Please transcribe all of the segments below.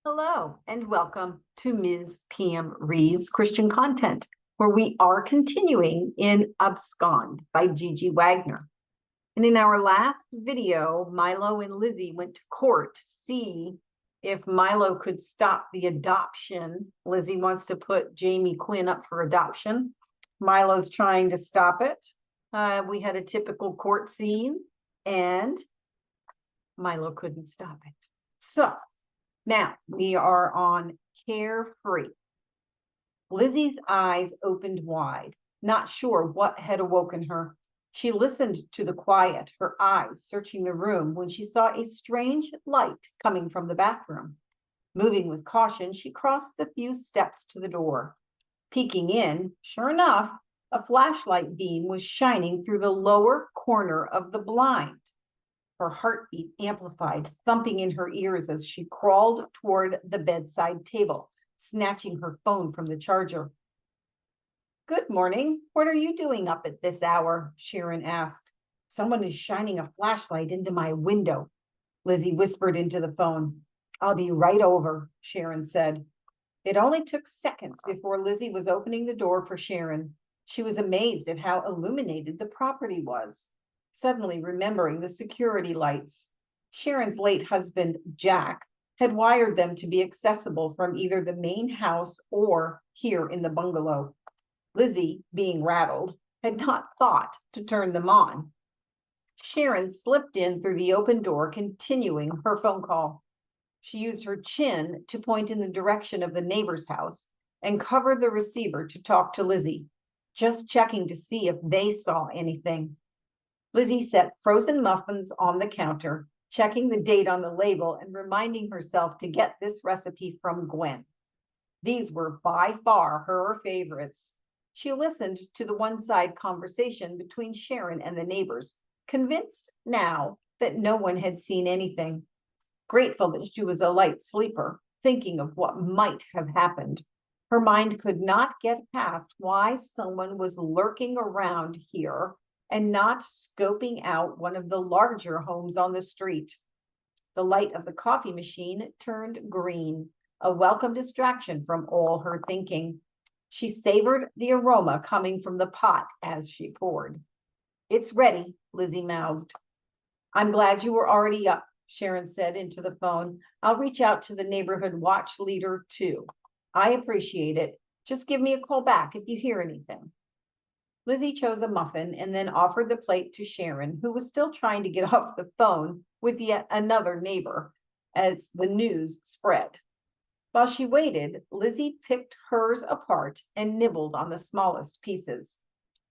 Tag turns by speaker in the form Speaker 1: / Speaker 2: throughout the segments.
Speaker 1: Hello, and welcome to Ms. PM Reads Christian Content, where we are continuing in Abscond by GG Wagner. And in our last video, Milo and Lyzee went to court to see if Milo could stop the adoption. Lyzee wants to put Jamie Quinn up for adoption. Milo's trying to stop it. We had a typical court scene, and Milo couldn't stop it. So now we are on Carefree. Lyzee's eyes opened wide, not sure what had awoken her. She listened to the quiet, her eyes searching the room, when she saw a strange light coming from the bathroom. Moving with caution, she crossed the few steps to the door. Peeking in, sure enough, a flashlight beam was shining through the lower corner of the blind. Her heartbeat amplified, thumping in her ears as she crawled toward the bedside table, snatching her phone from the charger. "Good morning. What are you doing up at this hour?" Sharon asked. "Someone is shining a flashlight into my window," Lyzee whispered into the phone. "I'll be right over," Sharon said. It only took seconds before Lyzee was opening the door for Sharon. She was amazed at how illuminated the property was. Suddenly remembering the security lights. Sharon's late husband, Jack, had wired them to be accessible from either the main house or here in the bungalow. Lyzee, being rattled, had not thought to turn them on. Sharon slipped in through the open door, continuing her phone call. She used her chin to point in the direction of the neighbor's house and covered the receiver to talk to Lyzee, just checking to see if they saw anything. Lyzee set frozen muffins on the counter, checking the date on the label and reminding herself to get this recipe from Gwen. These were by far her favorites. She listened to the one-side conversation between Sharon and the neighbors, convinced now that no one had seen anything. Grateful that she was a light sleeper, thinking of what might have happened. Her mind could not get past why someone was lurking around here and not scoping out one of the larger homes on the street. The light of the coffee machine turned green, a welcome distraction from all her thinking. She savored the aroma coming from the pot as she poured. "It's ready," Lyzee mouthed. "I'm glad you were already up," Sharon said into the phone. "I'll reach out to the neighborhood watch leader too. I appreciate it. Just give me a call back if you hear anything." Lyzee chose a muffin and then offered the plate to Sharon, who was still trying to get off the phone with yet another neighbor as the news spread. While she waited, Lyzee picked hers apart and nibbled on the smallest pieces.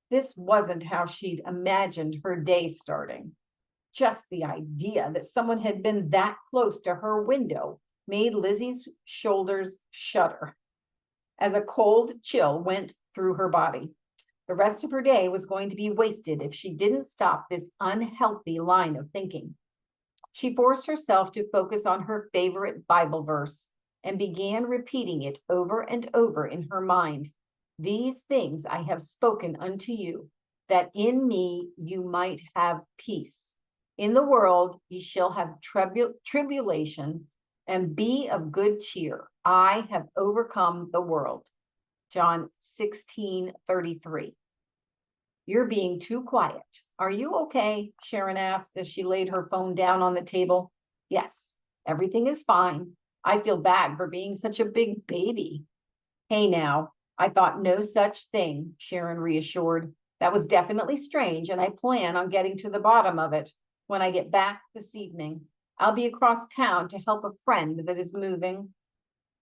Speaker 1: This wasn't how she'd imagined her day starting. Just the idea that someone had been that close to her window made Lyzee's shoulders shudder as a cold chill went through her body. The rest of her day was going to be wasted if she didn't stop this unhealthy line of thinking. She forced herself to focus on her favorite Bible verse and began repeating it over and over in her mind. "These things I have spoken unto you, that in me you might have peace. In the world ye shall have tribulation, and be of good cheer. I have overcome the world." John 16:33. "You're being too quiet. Are you okay?" Sharon asked as she laid her phone down on the table. "Yes, everything is fine. I feel bad for being such a big baby." "Hey now, I thought no such thing," Sharon reassured. "That was definitely strange, and I plan on getting to the bottom of it when I get back this evening. I'll be across town to help a friend that is moving."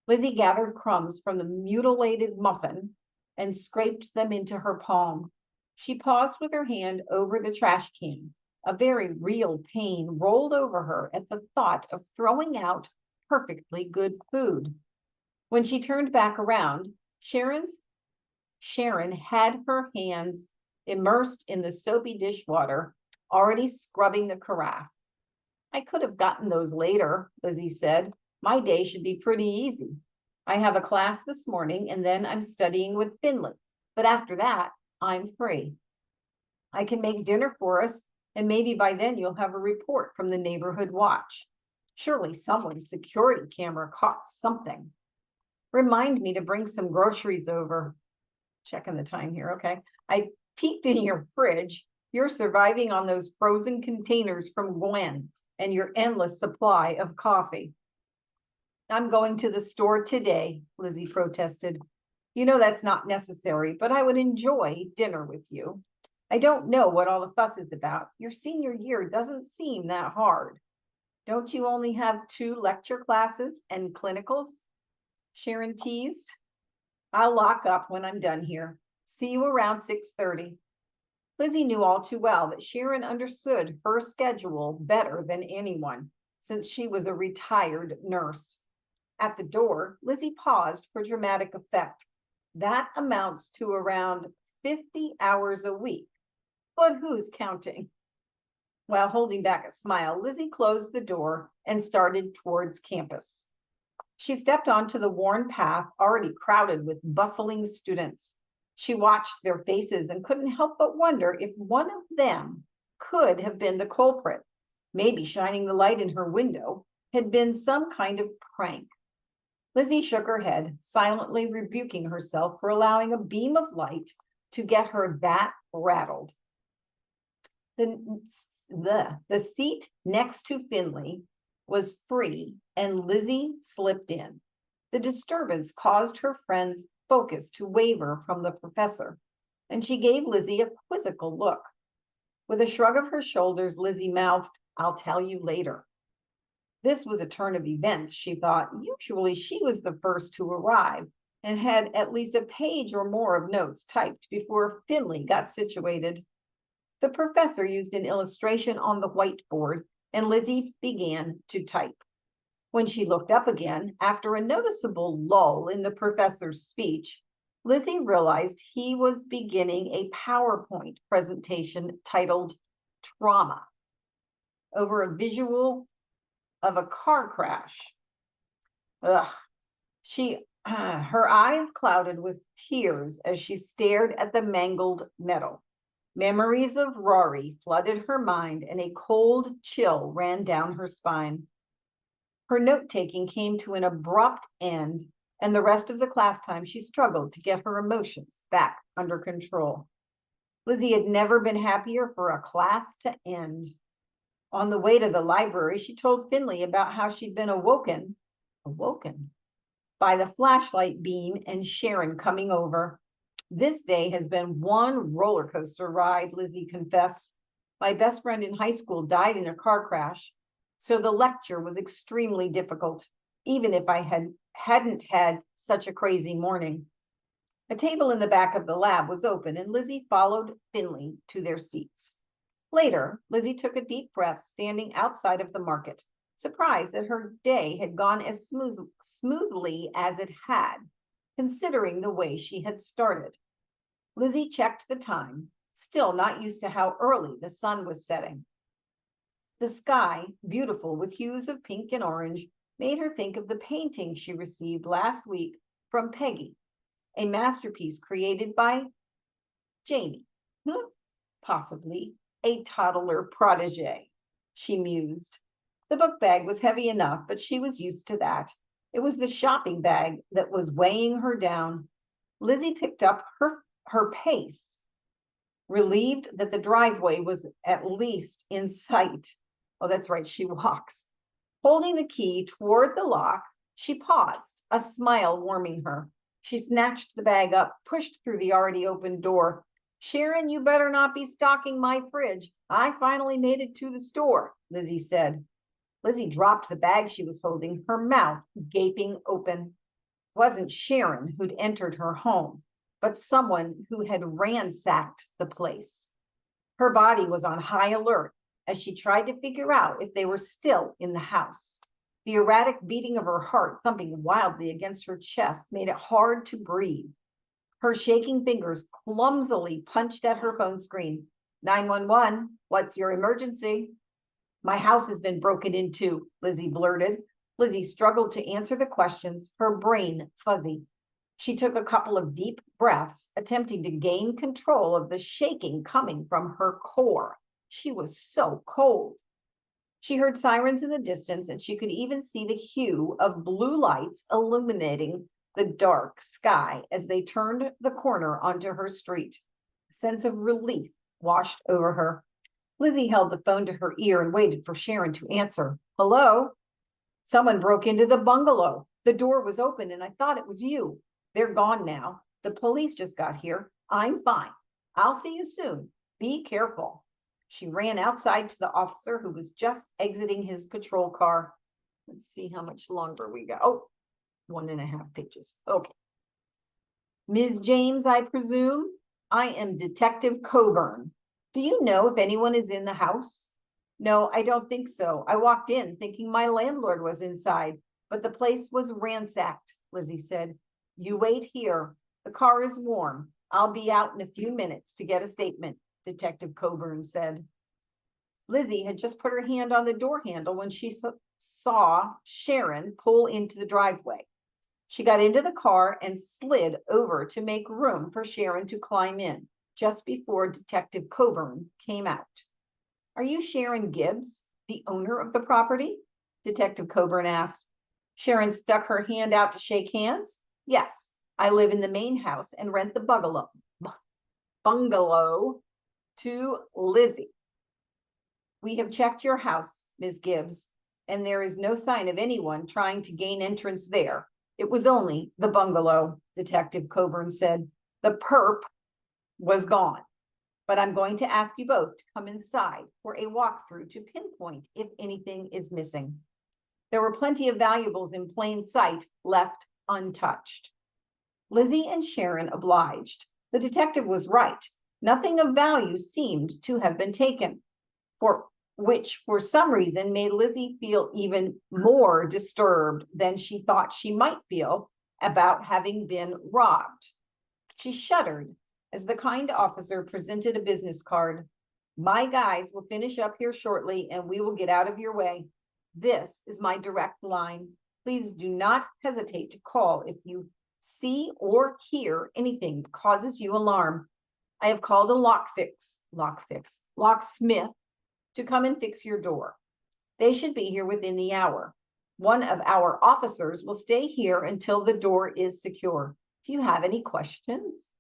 Speaker 1: Lyzee gathered crumbs from the mutilated muffin and scraped them into her palm. She paused with her hand over the trash can. A very real pain rolled over her at the thought of throwing out perfectly good food. When she turned back around, Sharon had her hands immersed in the soapy dishwater, already scrubbing the carafe. "I could have gotten those later," Lyzee said. "My day should be pretty easy. I have a class this morning and then I'm studying with Finley. But after that, I'm free. I can make dinner for us, and maybe by then you'll have a report from the neighborhood watch." Surely someone's security camera caught something. Remind me to bring some groceries over. Checking the time here, okay. I peeked in your fridge. You're surviving on those frozen containers from Gwen and your endless supply of coffee. I'm going to the store today, Lyzee protested. You know that's not necessary, but I would enjoy dinner with you. I don't know what all the fuss is about. Your senior year doesn't seem that hard. Don't you only have 2 lecture classes and clinicals? Sharon teased. I'll lock up when I'm done here. See you around 6:30. Lyzee knew all too well that Sharon understood her schedule better than anyone, since she was a retired nurse. At the door, Lyzee paused for dramatic effect. That amounts to around 50 hours a week. But who's counting? While holding back a smile, Lyzee closed the door and started towards campus. She stepped onto the worn path already crowded with bustling students. She watched their faces and couldn't help but wonder if one of them could have been the culprit. Maybe shining the light in her window had been some kind of prank. Lyzee shook her head, silently rebuking herself for allowing a beam of light to get her that rattled. The seat next to Finley was free, and Lyzee slipped in. The disturbance caused her friend's focus to waver from the professor, and she gave Lyzee a quizzical look. With a shrug of her shoulders, Lyzee mouthed, I'll tell you later. This was a turn of events, she thought. Usually she was the first to arrive and had at least a page or more of notes typed before Finley got situated. The professor used an illustration on the whiteboard, and Lyzee began to type. When she looked up again, after a noticeable lull in the professor's speech, Lyzee realized he was beginning a PowerPoint presentation titled Trauma over a visual of a car crash. Ugh. Her eyes clouded with tears as she stared at the mangled metal. Memories of Rory flooded her mind, and a cold chill ran down her spine. Her note-taking came to an abrupt end, and the rest of the class time she struggled to get her emotions back under control. Lyzee had never been happier for a class to end. On the way to the library, she told Finley about how she'd been awoken by the flashlight beam and Sharon coming over. This day has been one roller coaster ride, Lyzee confessed. My best friend in high school died in a car crash, so the lecture was extremely difficult, even if I hadn't had such a crazy morning. A table in the back of the lab was open, and Lyzee followed Finley to their seats. Later, Lyzee took a deep breath standing outside of the market, surprised that her day had gone as smoothly as it had, considering the way she had started. Lyzee checked the time, still not used to how early the sun was setting. The sky, beautiful with hues of pink and orange, made her think of the painting she received last week from Peggy, a masterpiece created by Jamie, possibly a toddler protege, she mused. The book bag was heavy enough, but she was used to that. It was the shopping bag that was weighing her down. Lyzee picked up her pace, relieved that the driveway was at least in sight. Oh, that's right, she walks. Holding the key toward the lock, she paused, a smile warming her. She snatched the bag up, pushed through the already open door. Sharon, you better not be stocking my fridge. I finally made it to the store, Lyzee said. Lyzee dropped the bag she was holding, her mouth gaping open. It wasn't Sharon who'd entered her home, but someone who had ransacked the place. Her body was on high alert as she tried to figure out if they were still in the house. The erratic beating of her heart thumping wildly against her chest made it hard to breathe. Her shaking fingers clumsily punched at her phone screen. 911, what's your emergency? My house has been broken into, Lyzee blurted. Lyzee struggled to answer the questions, her brain fuzzy. She took a couple of deep breaths, attempting to gain control of the shaking coming from her core. She was so cold. She heard sirens in the distance, and she could even see the hue of blue lights illuminating the dark sky as they turned the corner onto her street. A sense of relief washed over her. Lyzee held the phone to her ear and waited for Sharon to answer. Hello? Someone broke into the bungalow. The door was open and I thought it was you. They're gone now. The police just got here. I'm fine. I'll see you soon. Be careful. She ran outside to the officer who was just exiting his patrol car. Let's see how much longer we got. Oh, 1.5 pages. Okay. Ms. James, I presume? I am Detective Coburn. Do you know if anyone is in the house? No, I don't think so. I walked in thinking my landlord was inside, but the place was ransacked, Lyzee said. You wait here. The car is warm. I'll be out in a few minutes to get a statement, Detective Coburn said. Lyzee had just put her hand on the door handle when she saw Sharon pull into the driveway. She got into the car and slid over to make room for Sharon to climb in just before Detective Coburn came out. Are you Sharon Gibbs, the owner of the property? Detective Coburn asked. Sharon stuck her hand out to shake hands. Yes, I live in the main house and rent the bungalow to Lyzee. We have checked your house, Ms. Gibbs, and there is no sign of anyone trying to gain entrance there. It was only the bungalow, Detective Coburn said. The perp was gone. But I'm going to ask you both to come inside for a walkthrough to pinpoint if anything is missing. There were plenty of valuables in plain sight left untouched. Lyzee and Sharon obliged. The detective was right. Nothing of value seemed to have been taken, which for some reason made Lyzee feel even more disturbed than she thought she might feel about having been robbed. She shuddered as the kind officer presented a business card. My guys will finish up here shortly and we will get out of your way. This is my direct line. Please do not hesitate to call if you see or hear anything that causes you alarm. I have called a locksmith to come and fix your door. They should be here within the hour. One of our officers will stay here until the door is secure. Do you have any questions?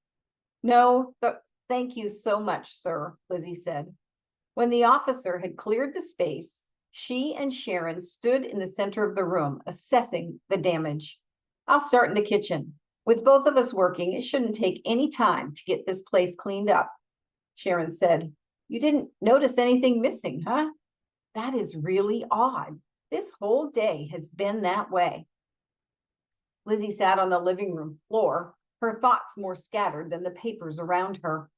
Speaker 1: No, thank you so much, sir, Lyzee said. When the officer had cleared the space, she and Sharon stood in the center of the room, assessing the damage. I'll start in the kitchen. With both of us working, it shouldn't take any time to get this place cleaned up, Sharon said. You didn't notice anything missing, huh? That is really odd. This whole day has been that way. Lyzee sat on the living room floor, her thoughts more scattered than the papers around her.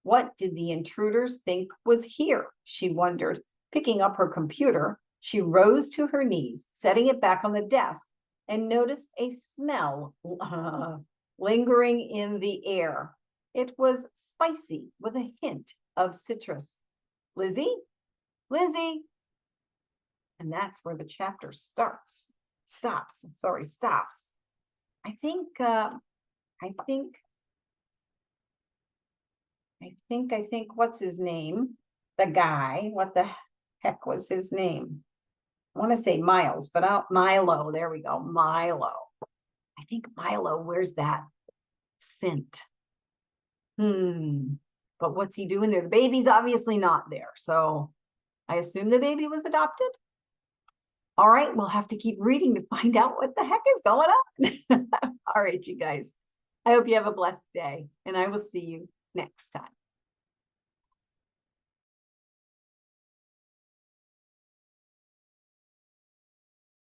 Speaker 1: What did the intruders think was here? She wondered. Picking up her computer, she rose to her knees, setting it back on the desk, and noticed a smell lingering in the air. It was spicy with a hint of citrus. Lyzee? Lyzee? And that's where the chapter stops. I think what's his name? The guy, what the heck was his name? I want to say Miles, but Milo, there we go, Milo. I think Milo wears that scent. But what's he doing there? The baby's obviously not there, so I assume the baby was adopted. All right, we'll have to keep reading to find out what the heck is going on. All right, you guys. I hope you have a blessed day, and I will see you next time.